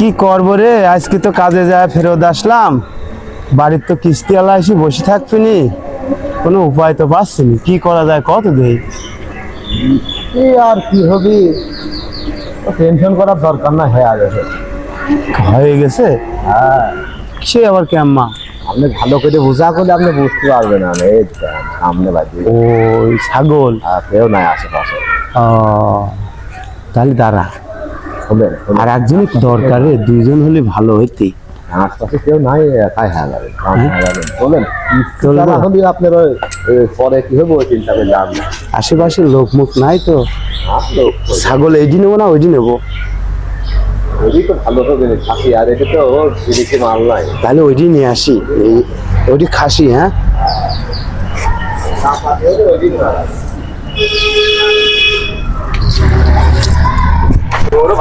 কি করবো রে, আজকে তো কাজে যায় ফেরত আসলাম, বাড়ির তো কিস্তিওয়ালা এসে বসে থাকবিনি, কোনো উপায় তো পাচ্ছি না। কি করা যায় কত দেই? কি আর কি হবি, টেনশন করার দরকার না, হয়ে গেছে। হ্যাঁ, সে আবার কেম্মা? আপনি ভালো করে বোঝা করলে আপনি বুঝতে পারবেন না। এই সামনে বাড়ি ওই ছাগল। কেউ নাই আশেপাশে। ও, তাহলে দাঁড়া, বলেন আর একজন দরকার রে, দুইজন হলে ভালো হইতে। আশপাশে কেউ নাই, একাই বলেন চলবো? হলে আপনার পরে কি হবে ওই চিন্তা করে যান না। আশেপাশে লোক মুখ নাই তো। আসলো ছাগল এইটি নেবো না ওইটি নেবো? ওই তো ভালো হবে খাসি, আর এটা তো বিদেশি মাল নাই। তাহলে ওইটি নিয়ে আসি, ওইটি খাসি। হ্যাঁ,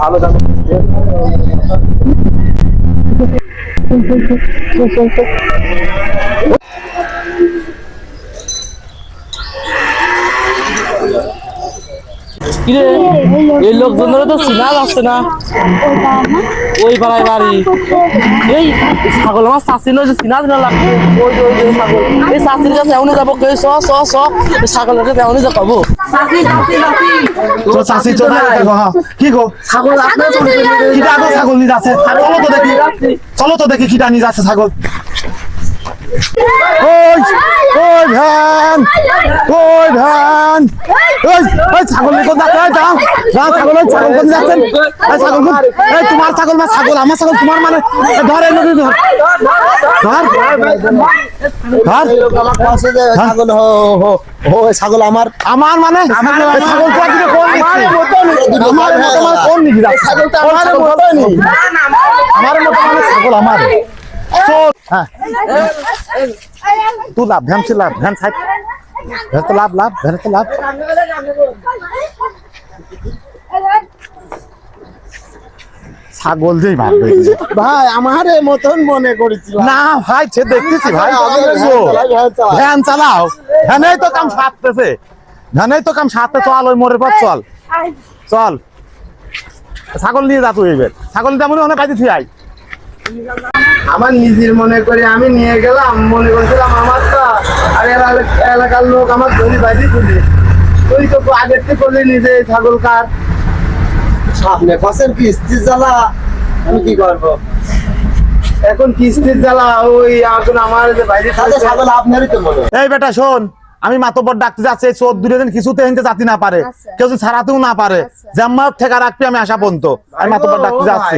ভালো দাম। কিরে এই লোকজনের তো চিনা যাচ্ছে না। ওই পাড়ায় বাড়ি, এই ছাগল আমার চাষি নয়, চিনা চিনা লাগছে। ওই যে ওই যে ছাগল, এই চাষির কাছে এমনই যাবো, কে চ চ চ ছাগলের কাছে এমনই যাবো। কি গো, ছাগল আপনার ছাগল নিয়ে যাচ্ছে? চলো তো দেখি, চলো তো দেখি কিটা নিয়ে যাচ্ছে ছাগল। ওই ওই ভ্যান, ওই ভ্যান, ওই ছাগল নিয়ে কোথায় যাও? যাও ছাগল, ওই ছাগল কোথায় যাচ্ছেন? এই ছাগল, এই তোমার ছাগল না? ছাগল আমার ছাগল, তোমার মানে? ধর এই লোকের, ধর ধর ধর। ছাগল ছাগল আমার আমার মানে এই ছাগল তো আজকে কোন নিচ্ছে? আমার মতো মানে কোন নিচ্ছে? আমার মতো মানে ছাগল আমার। হ্যাঁ, তুই লাভ, ভ্যান ছিল লাভ, ভ্যান সাইড, ভ্যান তো লাভ, লাভ, ভ্যান তো লাভ। ছাগল যেই ভাববে ভাই আমার মতন মনে করেছিল না ভাই, সে দেখতেছি ভাই, ভ্যান চালাও, ভ্যানেই তো কাম সারতেছে, ভ্যানেই তো কাম সারতে। চল ওই মোড়ের পর চল, চল ছাগল নিয়ে যা তুই এবার। ছাগল তেমন অনেক কাজে তুই আই। আমার নিজের মনে করে আমি নিয়ে গেলাম, মনে করছিলাম আমারটা, আর এলাকার লোক আমার ধরি বাইরে খুঁজে। তুই তো আগের থেকে করলি নিজে ছাগল কার। আপনি ফসের কিস্তি জ্বালা, আমি কি করবো? এখন কিস্তির জ্বালা, ওই এখন আমার যে বাইরে ছাগল আপনারই তো মনে। এই বেটা শোন, আমি মাতব্বর ডাকতে যাচ্ছি, এই চোর দুটো দিন কিছুতে হেনতে জাতি না পারে, কেউ যদি ছাড়াতেও না পারে, জাম্মা ঠেকা রাখবি আমি আসা পর্যন্ত। আমি মাতব্বর ডাকতে যাচ্ছি।